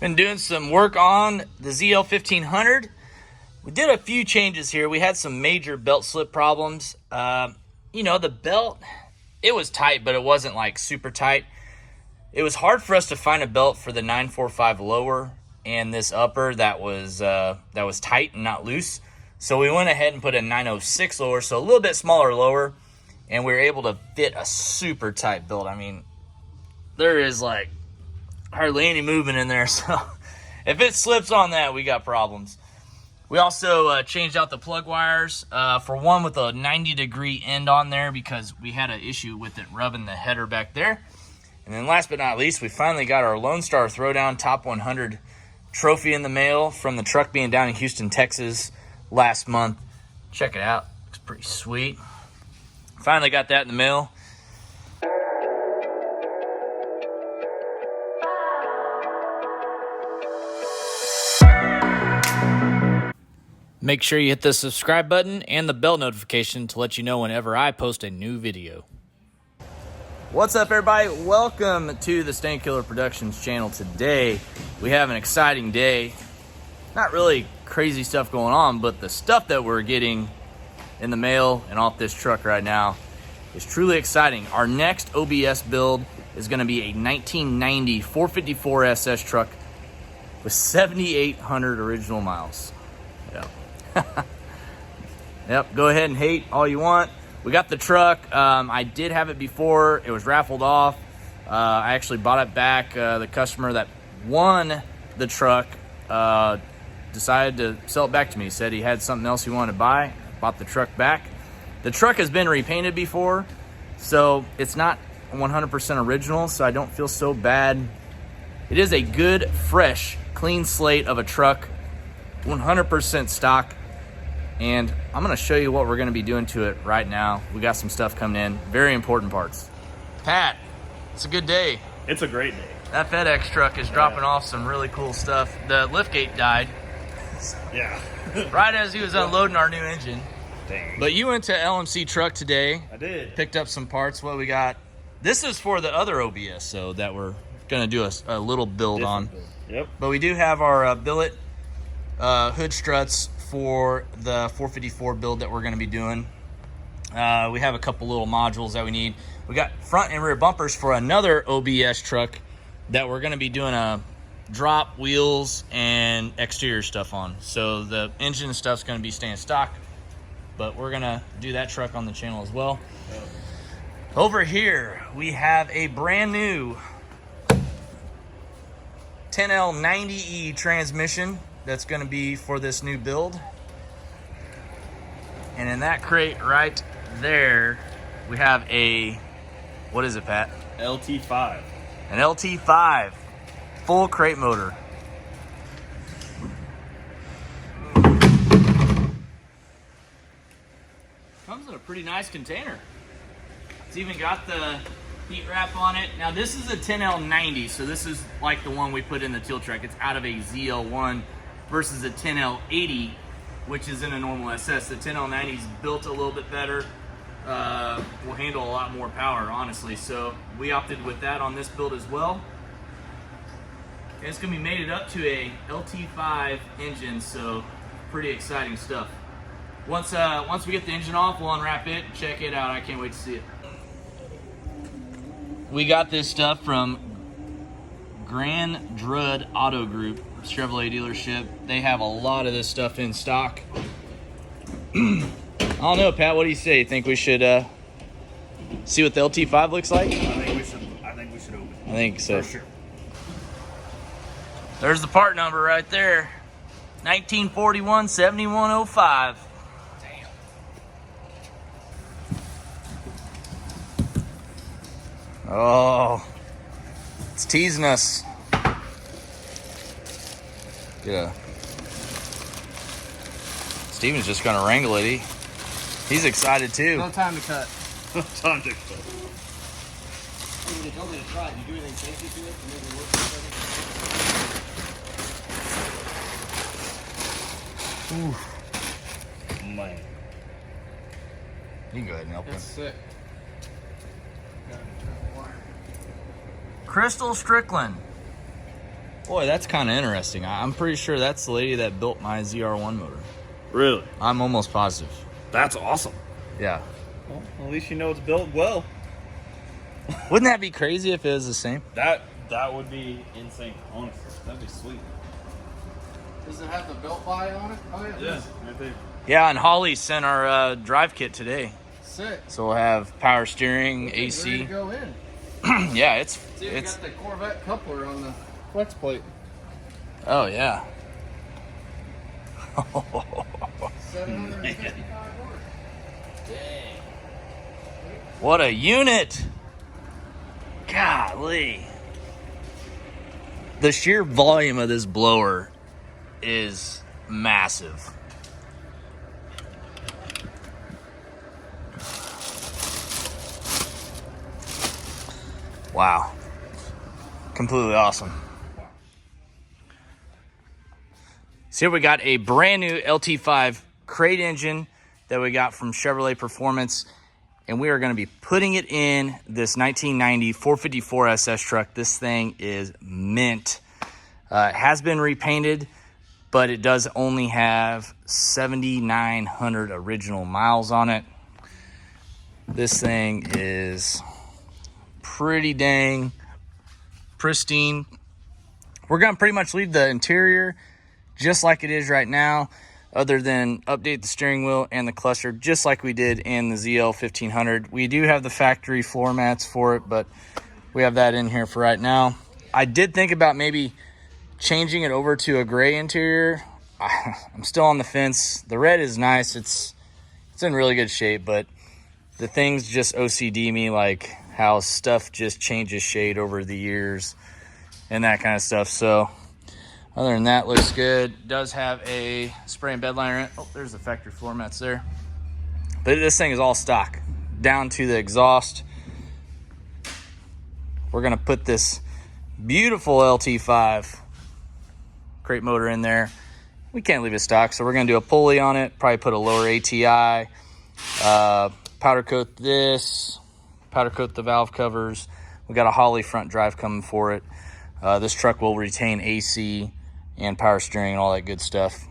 Been doing some work on the ZL1500. We did a few changes here. We had some major belt slip problems. You know, the belt, it was tight, but it wasn't like super tight. It was hard for us to find a belt for the 945 lower and this upper that was tight and not loose. So we went ahead and put a 906 lower, so a little bit smaller lower, and we were able to fit a super tight belt. I mean, there is like hardly any movement in there, so if it slips on that, we got problems. We also changed out the plug wires for one with a 90-degree end on there because we had an issue with it rubbing the header back there. And then last but not least, we finally got our Lone Star Throwdown Top 100 trophy in the mail from the truck being down in Houston, Texas last month. Check it out. Looks pretty sweet. Finally got that in the mail. Make sure you hit the subscribe button and the bell notification to let you know whenever I post a new video. What's up, everybody? Welcome to the Stain Killer Productions channel. Today we have an exciting day. Not really crazy stuff going on, but the stuff that we're getting in the mail and off this truck right now is truly exciting. Our next OBS build is going to be a 1990 454 SS truck with 7,800 original miles. Yeah. Yep, go ahead and hate all you want. We got the truck. I did have it before. It was raffled off. I actually bought it back. The customer that won the truck decided to sell it back to me. He said he had something else he wanted to buy. Bought the truck back. The truck has been repainted before, so it's not 100% original, so I don't feel so bad. It is a good, fresh, clean slate of a truck, 100% stock. And I'm going to show you what we're going to be doing to it right now. We got some stuff coming in, very important parts. Pat, it's a good day. It's a great day. That FedEx truck is dropping off some really cool stuff. The liftgate died. Yeah. Right as he was unloading our new engine. Dang. But you went to LMC Truck today. I did. Picked up some parts. What we got? This is for the other OBS, so that we're going to do a little build on. Build. Yep. But we do have our billet hood struts for the 454 build that we're going to be doing. We have a couple little modules that we need. We got front and rear bumpers for another OBS truck that we're going to be doing a drop, wheels, and exterior stuff on. So the engine stuff's going to be staying stock, but we're going to do that truck on the channel as well. Over here, we have a brand new 10L90E transmission that's going to be for this new build. And in that crate right there, we have a, what is it, Pat? LT5. An LT5 full crate motor. Comes in a pretty nice container. It's even got the heat wrap on it. Now this is a 10L90, so this is like the one we put in the teal truck. It's out of a ZL1 versus a 10L80, which is in a normal SS. The 10L90 is built a little bit better. Will handle a lot more power, honestly. So we opted with that on this build as well. And it's gonna be mated up to a LT5 engine, so pretty exciting stuff. Once we get the engine off, we'll unwrap it, check it out. I can't wait to see it. We got this stuff from Grand Druid Auto Group, Chevrolet dealership. They have a lot of this stuff in stock. I don't know, Pat, what do you say? You think we should see what the LT5 looks like? I think we should open it. I think so. For sure. There's the part number right there. 1941 7105. Damn. Oh, it's teasing us. Steven's just gonna wrangle it. He's excited too. No time to cut. Time to cut. They told me to try it. Did you do anything fancy to it to make it work? Ooh. Man. You can go ahead and help him. That's sick. Crystal Strickland. Boy, that's kind of interesting. I'm pretty sure that's the lady that built my ZR1 motor. Really? I'm almost positive. That's awesome. Yeah. Well, at least you know it's built well. Wouldn't that be crazy if it was the same? That would be insane, honestly. That'd be sweet. Does it have the belt buy on it? Oh yeah. Yeah, right there. Yeah, and Holly sent our drive kit today. Sick. So we'll have power steering, Ready to AC. go in. Yeah, it's See, we got the Corvette coupler on the flex plate. oh yeah. 755 horse. What a unit! Golly. The sheer volume of this blower is massive. Wow. Completely awesome. So here we got a brand new LT5 crate engine that we got from Chevrolet Performance, and we are going to be putting it in this 1990 454 SS truck. This thing is mint. It has been repainted, but it does only have 7,900 original miles on it. This thing is pretty dang pristine. We're going to pretty much leave the interior just like it is right now, other than update the steering wheel and the cluster just like we did in the ZL1500. We do have the factory floor mats for it, but we have that in here for right now. I did think about maybe changing it over to a gray interior. I'm still on the fence. The red is nice. It's in really good shape, but the things just OCD me, like how stuff just changes shade over the years and that kind of stuff. So other than that, looks good. Does have a spray and bed liner in it. Oh, there's the factory floor mats there. But this thing is all stock, down to the exhaust. We're gonna put this beautiful LT5 crate motor in there. We can't leave it stock, so we're gonna do a pulley on it, probably put a lower ATI, powder coat this, powder coat the valve covers. We got a Holly front drive coming for it. This truck will retain AC and power steering and all that good stuff.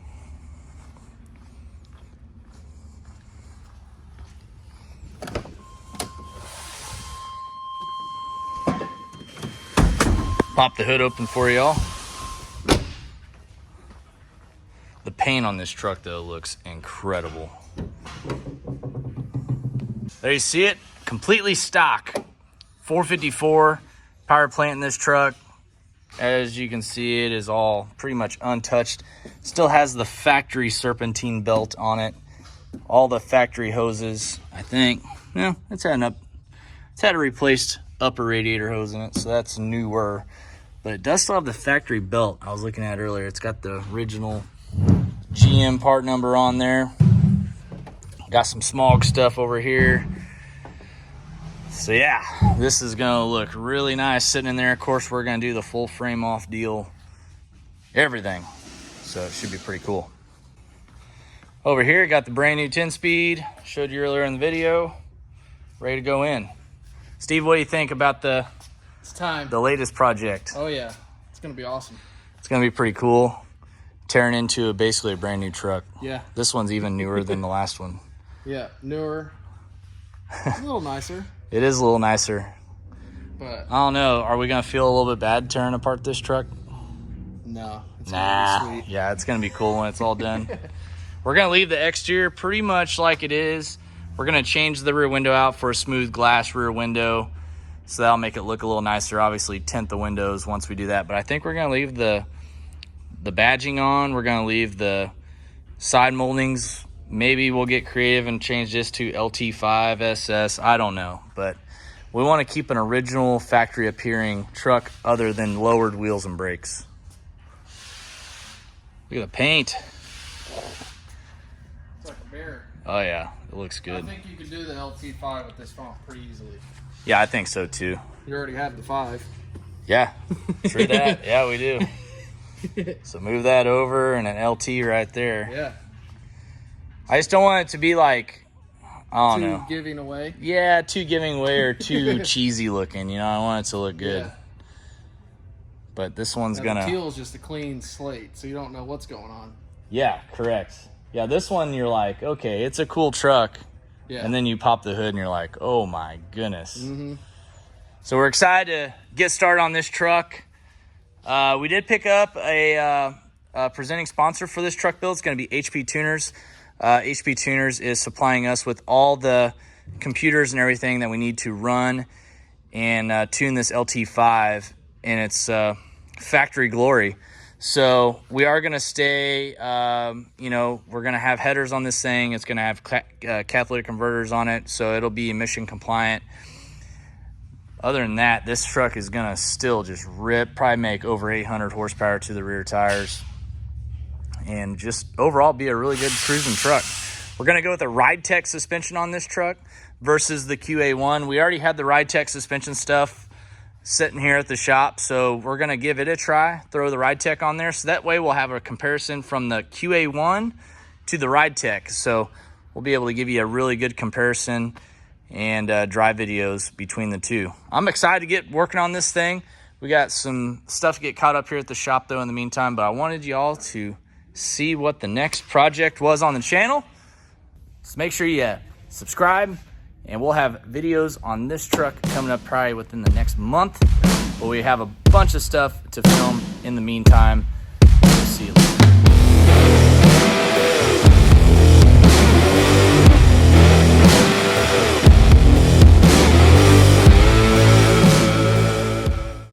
Pop the hood open for y'all. The paint on this truck though looks incredible. There you see it, completely stock. 454 power plant in this truck. As you can see, it is all pretty much untouched. Still has the factory serpentine belt on it. All the factory hoses, I think. Yeah, it's had a replaced upper radiator hose in it, so that's newer. But it does still have the factory belt I was looking at earlier. It's got the original GM part number on there. Got some smog stuff over here. So yeah, this is gonna look really nice sitting in there. Of course, we're gonna do the full frame off deal, everything. So it should be pretty cool. Over here, got the brand new 10-speed. Showed you earlier in the video. Ready to go in. Steve, what do you think about It's time. the latest project? Oh yeah, it's gonna be awesome. It's gonna be pretty cool. Tearing into basically a brand new truck. Yeah. This one's even newer than the last one. Yeah, newer. It's a little nicer, It is a little nicer. but I don't know. Are we gonna feel a little bit bad tearing apart this truck? no. It's Nah. gonna be sweet. Yeah, it's gonna be cool when it's all done. We're gonna leave the exterior pretty much like it is. We're gonna change the rear window out for a smooth glass rear window, so that'll make it look a little nicer. Obviously, tint the windows once we do that. But I think we're gonna leave the badging on. We're gonna leave the side moldings. Maybe we'll get creative and change this to LT5 SS. I don't know, but we want to keep an original factory appearing truck other than lowered wheels and brakes. Look at the paint. It's like a mirror. Oh yeah, it looks I good. think you could do the LT5 with this font pretty easily. Yeah, I think so too. You already have the 5. Yeah, true that. Yeah, we do. So move that over and an LT right there. Yeah. I just don't want it to be like, I don't Too know. giving away. Yeah, too giving away or too cheesy looking. You know, I want it to look good. Yeah. but this one's Now, gonna. The teal is just a clean slate, so you don't know what's going on. Yeah, correct. Yeah, this one you're like, okay, it's a cool truck. Yeah. And then you pop the hood and you're like, oh my goodness. So we're excited to get started on this truck. We did pick up a presenting sponsor for this truck build. It's going to be HP Tuners. HP Tuners is supplying us with all the computers and everything that we need to run and tune this LT5 in its factory glory. So we are going to stay, you know, we're going to have headers on this thing. It's going to have catalytic converters on it, so it'll be emission compliant. Other than that, this truck is going to still just rip, probably make over 800 horsepower to the rear tires, and just overall be a really good cruising truck. We're going to go with a Ride Tech suspension on this truck versus the QA1. We already had the Ride Tech suspension stuff sitting here at the shop, so we're going to give it a try, throw the Ride Tech on there, so that way we'll have a comparison from the QA1 to the Ride Tech. So we'll be able to give you a really good comparison and drive videos between the two. I'm excited to get working on this thing. We got some stuff to get caught up here at the shop though in the meantime, but I wanted you all to see what the next project was on the channel. So make sure you subscribe, and we'll have videos on this truck coming up probably within the next month, but we have a bunch of stuff to film in the meantime. We'll see you later.